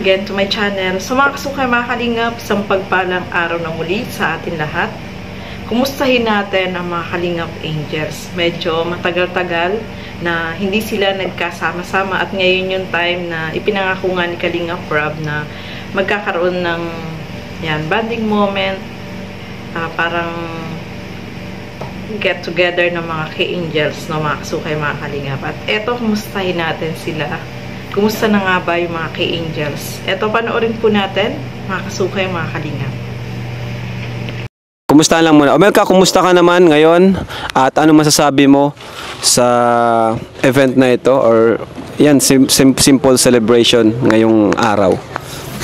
again to my channel. So mga kasukay, mga kalingap, isang pagpalang araw na muli sa atin lahat. Kumustahin natin ang mga kalingap angels. Medyo matagal-tagal na hindi sila nagkasama-sama at ngayon yung time na ipinangako nga ni Kalingap Rob na magkakaroon ng bonding moment, parang get together ng mga ka-angels, no, mga kasukay, mga kalingap. At eto, kumustahin natin sila. Kumusta na nga ba yung mga ka-angels? Eto, panoorin po natin, mga kasukay, mga kalingap. Kumusta lang muna. Omelka, kumusta ka naman ngayon? At ano masasabi mo sa event na ito? Or yan, simple celebration ngayong araw?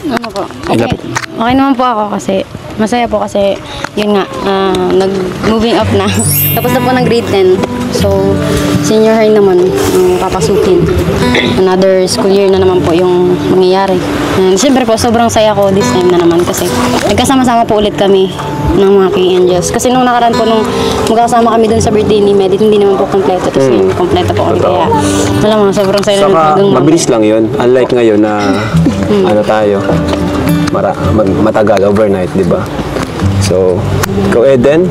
Ano po? Okay naman po ako kasi masaya po kasi yun nga, nag-moving up na. Tapos na po ng grade 10. So, senior high naman papasukin. Another school year na naman po yung mangyayari. And siyempre po, sobrang saya ko this time na naman kasi nagkasama-sama po ulit kami ng mga K-Angels. Kasi nung nakaraan po, nung magkasama kami dun sa birthday ni Medit, hindi naman po kompleto. Tapos yung kompleto po kami. Kaya, wala mo, sobrang saya na dun. Mabilis lang yun. Unlike ngayon na, ano tayo, matagal, overnight, di ba? So, ikaw Eden,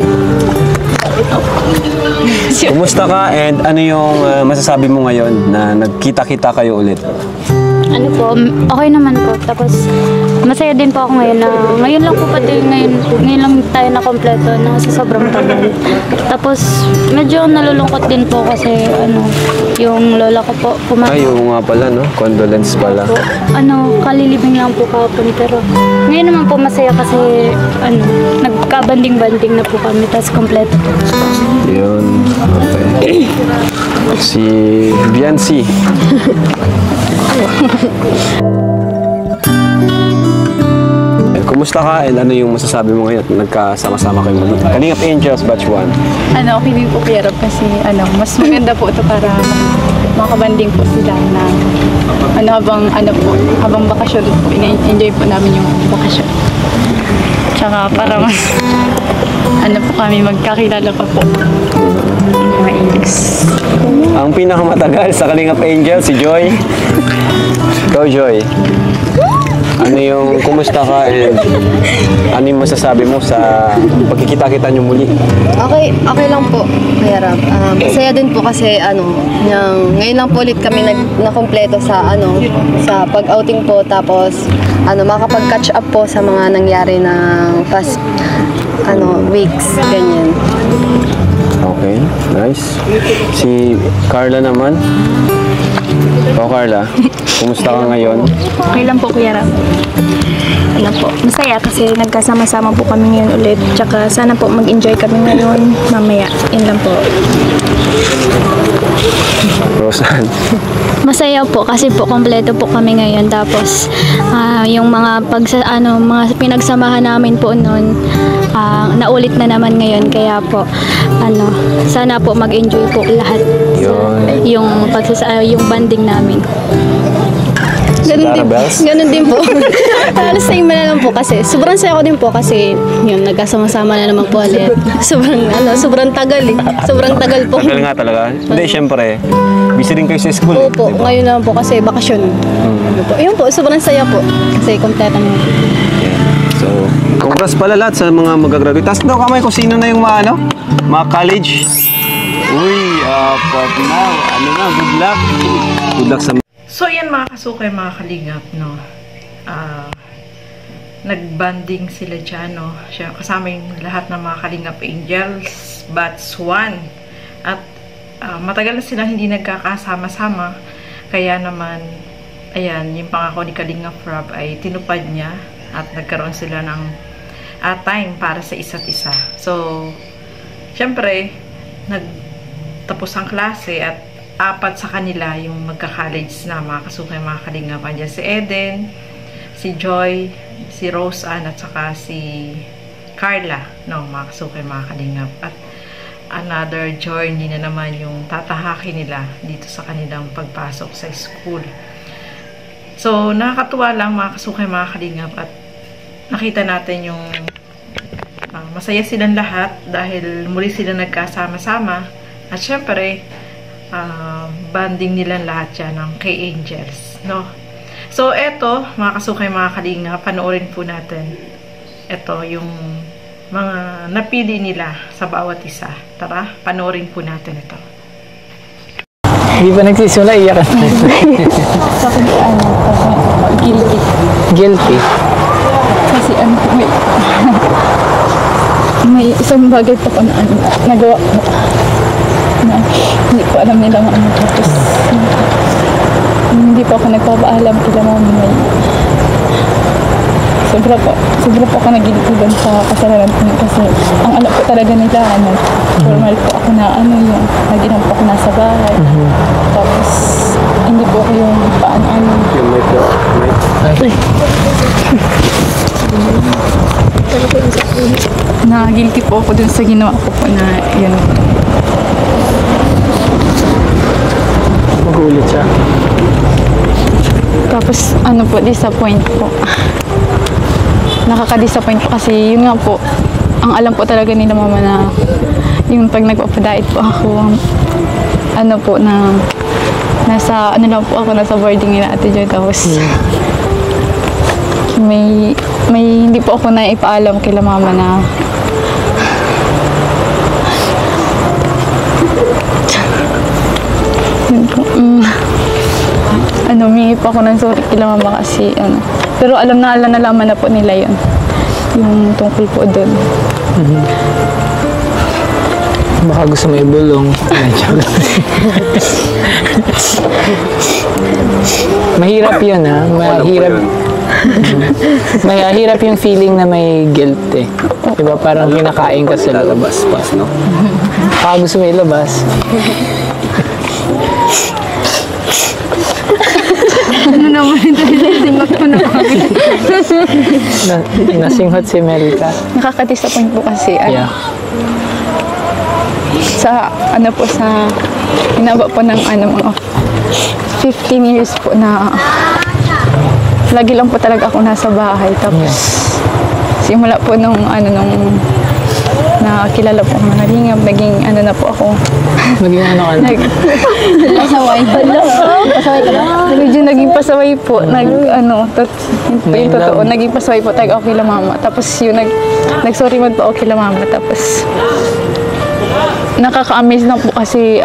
kumusta ka and ano yung masasabi mo ngayon na nagkita-kita kayo ulit? Ano po, okay naman po. Tapos, masaya din po ako ngayon na, ngayon lang po pati, ngayon lang tayo na kompleto na sa sobrang tagal. Tapos, medyo nalulungkot din po kasi, yung lola ko po, Ay, yung nga pala, no? Condolence pala. Po, kalilibing lang po kahapon. Pero, ngayon naman po masaya kasi, nagkabanding-banding na po kami, tapos kompleto po. Yun, okay. Si Biancy. Kumusta ka and ano yung masasabi mo ngayon? Nagkasama-sama kayo muli. Kalingap Angels Batch 1. Okay din po kaya kasi mas maganda po ito para makabanding po sila na habang bakasyon po, enjoy po namin yung bakasyon. Tsaka para mas po kami magkakilala pa po. Mga Angels. Ang pinakamatagal sa Kalingap Angels, si Joy. Ikaw, Joy. Ano yung, kumusta ka and ano yung masasabi mo sa pagkikita-kita nyo muli? Okay lang po, Kuya Rob. Masaya din po kasi ngayon lang po ulit kami nakompleto sa sa pag-outing po, tapos makapag-catch up po sa mga nangyari ng past weeks, ganyan. Okay, nice. Si Carla naman. Ikaw, Carla, kumusta ka ngayon? Okay lang po, Kuya Rob. Masaya kasi nagkasama-sama po kami ngayon ulit. Tsaka sana po mag-enjoy kami ngayon mamaya. Yun lang po. Rosan. Masaya po kasi po kompleto po kami ngayon. Tapos, yung mga mga pinagsamahan namin po noon, naulit na naman ngayon. Kaya po, sana po mag-enjoy po lahat yung banding namin. Ganun din po. Same na lang po kasi. Sobrang saya ko din po kasi nagkasama-sama na naman po ulit. Sobrang tagal eh. Sobrang tagal po. Tagal nga talaga. Hindi, syempre, busy rin kayo sa school. Opo, diba? Ngayon naman po kasi bakasyon. Yun po, sobrang saya po. Kasi kompleto na. So, congrats pala lahat sa mga magagraduate. Taas daw kamay kung sino na yung mga college. Uy, but now, good luck. Good luck sa So, yan mga kasukay, mga kalingap, no? Nagbanding sila dyan, no? Kasama yung lahat ng mga Kalingap Angels, Batch 1. At matagal na silang hindi nagkakasama-sama. Kaya naman, ayan, yung pangako ni Kalingap Rob ay tinupad niya at nagkaroon sila ng time para sa isa't isa. So, syempre, nagtapos ang klase at 4 sa kanila yung magka-college na mga kasukay, mga Kalingap. Andiyan si Eden, si Joy, si Rose Ann, at saka si Carla, no, mga kasukay, mga Kalingap. At another journey na naman yung tatahakin nila dito sa kanilang pagpasok sa school. So, nakakatuwa lang mga kasukay, mga Kalingap, at nakita natin yung masaya silang lahat dahil muli sila nagkasama-sama. At syempre, banding nilang lahat yan ng K-Angels, no? So, eto, mga kasukay, mga kalinga, panoorin po natin. Ito, yung mga napili nila sa bawat isa. Tara, panoorin po natin ito. Hindi pa nagsisimula, iyakan. Guilty. Guilty. Kasi may isang bagay pa ko na nagawa ko na hindi ko alam nila tapos hindi pa ako nagpapaalam kila mami. Sobra po ako nagiliti doon sa kasalanan ko kasi ang alam ko talaga nila formal po ako na yung naginam po ako nasa bahay. Tapos hindi po ako yung paano. Yung mic po. Mic. Na guilty po ako dun sa ginawa ko po na yun. Magulit siya. Tapos disappoint po. Nakaka-disappoint po kasi yun nga po, ang alam po talaga nila mama na yung pag nagpapadait po ako, na nasa lang po ako, nasa boarding nila Ate Joy. Tapos may hindi po ako na ipaalam kila mama na yun po, humingi po ako ng sorry kila mama kasi pero nalaman na po nila yun yung tungkol po doon. Baka gusto mo ibulong. Mahirap yun mahirap yung feeling na may guilt eh. Diba parang kinakain ka sa labas pa, no? Baka gusto mo ilabas. Naman ito, nasingot ko na Nasinghot si Melka. Nakaka-disappoint po kasi Yeah. sa hinaba po ng mga 15 years po na lagi lang po talaga ako nasa bahay. Tapos simula po nung nakilala po ako ng Kalingap, naging na po ako. Naging ka na? Pasaway. Pasaway ka na? Medyo naging pasaway po. Yung totoo, naging pasaway po talaga ako kila mama. Tapos yung nag-sorry man po ako kila mama. Tapos nakaka-amaze na po kasi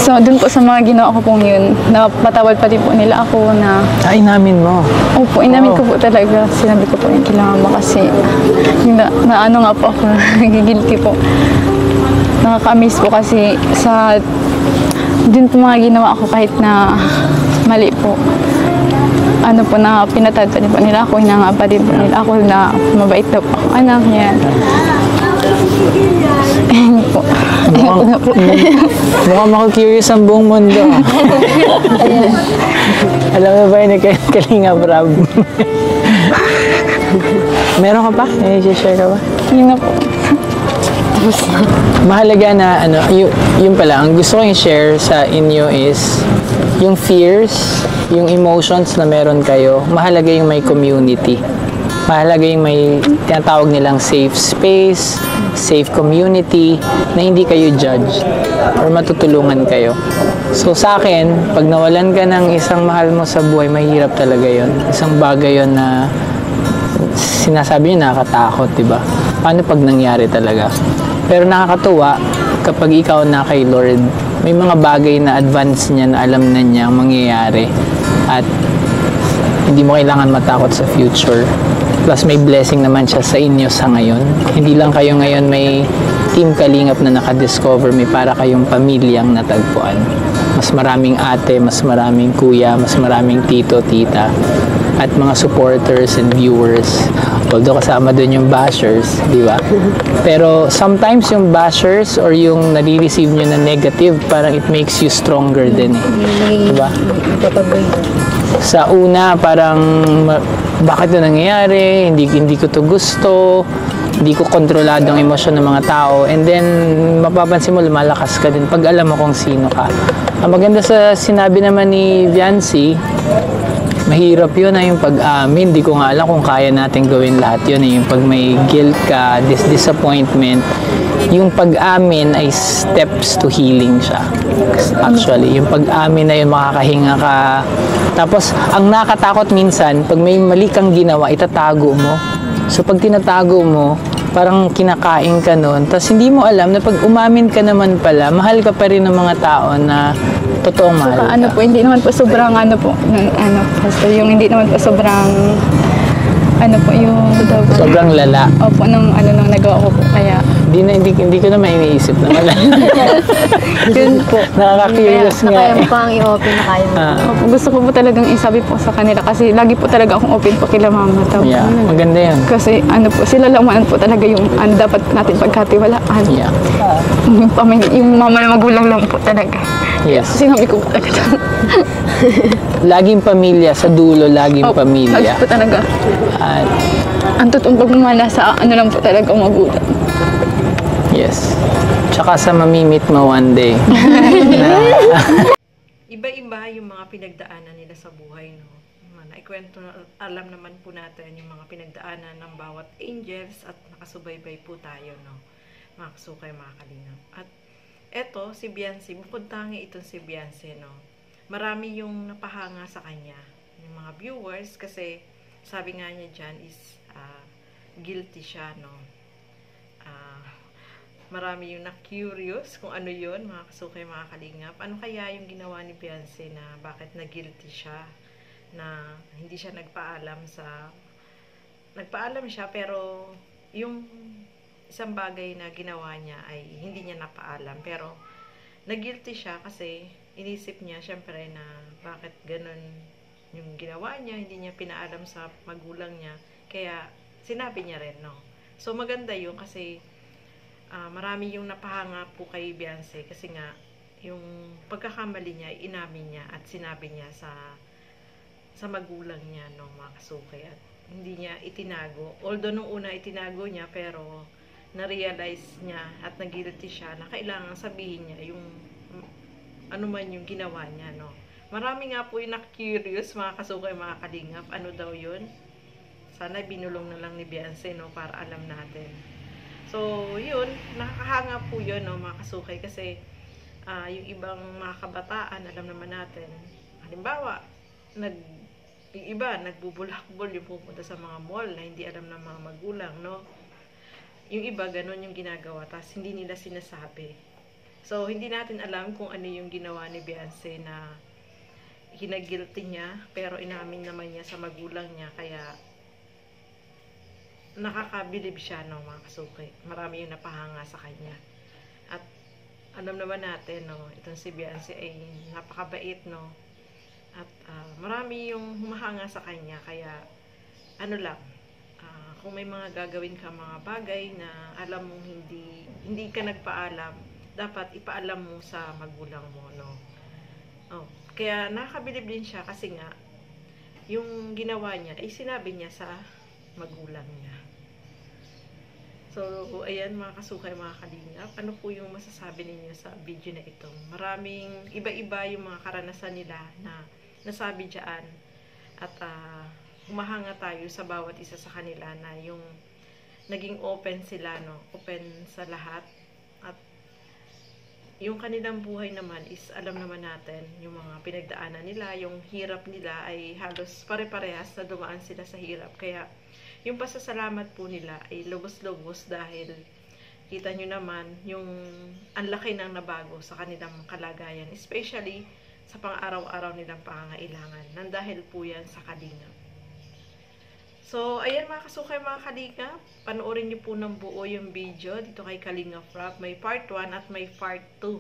so dun po sa mga ginawa ko pong yun, napatawad pa din po nila ako na inamin mo? Opo, inamin ko po talaga. Sinabi ko po yung kila mama kasi nga po ako, nagigilty po. Nakaka-amaze po kasi sa dun po mga ginawa ko kahit na mali po. Na pinatawad pa din po nila ako, hinanga pa din po nila ako na mabait daw po ako anak niya. Mukhang mako-curious ang buong mundo. Alam mo ba yun kay Kalingap Rab? Meron ka pa? May share ka ba? Yun na po. Mahalaga na yun pala, ang gusto ko i-share sa inyo is yung fears, yung emotions na meron kayo. Mahalaga yung may community. Mahalaga yung may tinatawag nilang safe space, safe community, na hindi kayo judge or matutulungan kayo. So sa akin, pag nawalan ka ng isang mahal mo sa buhay, mahirap talaga yon. Isang bagay yon na sinasabi niyo nakakatakot, diba? Paano pag nangyari talaga? Pero nakakatuwa kapag ikaw na kay Lord, may mga bagay na advance niya na alam na niya ang mangyayari at hindi mo kailangan matakot sa future. Plus may blessing naman siya sa inyo sa ngayon. Hindi lang kayo ngayon may Team Kalingap na nakadiscover, may para kayong pamilyang natagpuan. Mas maraming ate, mas maraming kuya, mas maraming tito, tita, at mga supporters and viewers. Although kasama dun yung bashers, di ba? Pero sometimes yung bashers or yung nare-receive nyo na negative, parang it makes you stronger din eh. Di ba? Sa una, parang bakit ito nangyayari? Hindi ko to gusto. Hindi ko kontrolado ang emosyon ng mga tao. And then, mapapansin mo, lumalakas ka din pag alam mo kung sino ka. Ang maganda sa sinabi naman ni Viancy, Mahirap yun yung pag-amin. Di ko nga alam kung kaya natin gawin lahat yun. Yung pag may guilt ka, disappointment, yung pag-amin ay steps to healing siya. Actually, yung pag-amin na yun, makakahinga ka. Tapos, ang nakatakot minsan, pag may mali kang ginawa, itatago mo. So, pag tinatago mo, parang kinakain ka nun. Tapos, hindi mo alam na pag umamin ka naman pala, mahal ka pa rin ng mga tao na totoong mahal ka. Ano po, hindi naman po sobrang kasi yung hindi naman po sobrang yung sobrang lala. Opo, nang nagawa ko po. Kaya hindi ko na iniisip na wala. yun po. Nakaka-curious nga. Kaya mo pang i-open na kaya mo. Opo, gusto ko po talagang isabi po sa kanila kasi lagi po talaga akong open po kila mama. Yeah, maganda yun. Kasi sila lang po talaga yung dapat natin pagkatiwalaan. Yeah. Yung mama na magulang lang po talaga. Yes. Sinabi ko po talaga. Laging pamilya, sa dulo, laging pamilya. Lagi po talaga. At, ang totoong pagmamala sa lang po talaga magulang. yes. Tsaka sa mamimit mo one day. Iba-iba yung mga pinagdaanan nila sa buhay, no? Naikwento na, alam naman po natin yung mga pinagdaanan ng bawat angels at nakasubaybay po tayo, no? Mga kasukay, mga kalingap. At eto, si Beyonce, bukod tangi itong si Beyonce, no? Marami yung napahanga sa kanya, yung mga viewers, kasi sabi nga niya dyan is guilty siya, no? Marami yung na-curious kung ano yun, mga kasukay, mga kalingap. Ano kaya yung ginawa ni Beyonce na bakit na-guilty siya, na hindi siya nagpaalam siya, pero yung isang bagay na ginawa niya ay hindi niya napaalam, pero na-guilty siya kasi inisip niya, syempre, na bakit ganun yung ginawa niya, hindi niya pinaalam sa magulang niya, kaya sinabi niya rin, no? So, maganda yun kasi marami yung napahanga po kay Beyonce kasi nga, yung pagkakamali niya, inamin niya at sinabi niya sa magulang niya, no, mga kasukay, at hindi niya itinago. Although nung una itinago niya, pero na-realize niya at nag-guilty siya na kailangan sabihin niya yung ano man yung ginawa niya, no. Marami nga po yung na-curious, mga kasukay, mga kalingap, ano daw yun. Sana binulong na lang ni Beyonce, no, para alam natin. So, yun, nakakahanga po yun, no, mga kasukay, kasi yung ibang mga kabataan, alam naman natin, halimbawa, yung iba, nagbubulakbol yung pupunta sa mga mall na hindi alam ng mga magulang, no. Yung iba, ganun yung ginagawa, tapos hindi nila sinasabi. So, hindi natin alam kung ano yung ginawa ni Beyonce na ginagilty niya, pero inamin naman niya sa magulang niya, kaya nakakabilib siya, no, mga kasuki. Marami yung napahanga sa kanya. At alam naman natin, no, itong si Beyonce ay napakabait, no. At marami yung humahanga sa kanya, kaya ano lang, kung may mga gagawin ka mga bagay na alam mong hindi ka nagpaalam, dapat ipaalam mo sa magulang mo, no. Oh, kaya nakakabilib din siya kasi nga yung ginawa niya ay sinabi niya sa magulang niya. So, ayan mga kasukay, mga kalingap, ano po yung masasabi ninyo sa video na ito? Maraming iba-iba yung mga karanasan nila na nasabi dyan, at humahanga tayo sa bawat isa sa kanila na yung naging open sila, no? Open sa lahat. At yung kanilang buhay naman is alam naman natin yung mga pinagdaanan nila, yung hirap nila ay halos pare-parehas na dumaan sila sa hirap. Kaya yung pasasalamat po nila ay lubos-lubos dahil kita nyo naman yung ang laki ng nabago sa kanilang kalagayan, especially sa pang-araw-araw nilang pangangailangan. Nandahil po yan sa kalingap. So, ayan mga kasukay, mga kalingap, panoorin nyo po ng buo yung video dito kay Kalingap Rob. May part 1 at may part 2.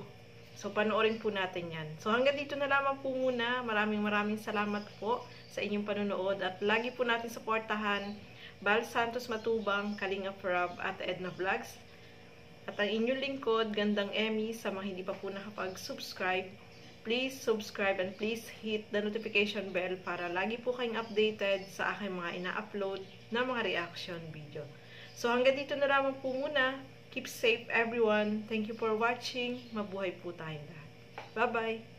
So, panoorin po natin yan. So, hanggang dito na lamang po muna. Maraming salamat po sa inyong panonood. At lagi po natin suportahan Bal Santos Matubang, Kalingap Rob at Edna Vlogs. At ang inyong lingkod, Gandang Emmy, sa mga hindi pa po nakapag-subscribe. Please subscribe and please hit the notification bell para lagi po kayong updated sa aking mga ina-upload na mga reaction video. So hanggang dito na lamang po muna. Keep safe everyone. Thank you for watching. Mabuhay po tayong lahat. Bye-bye!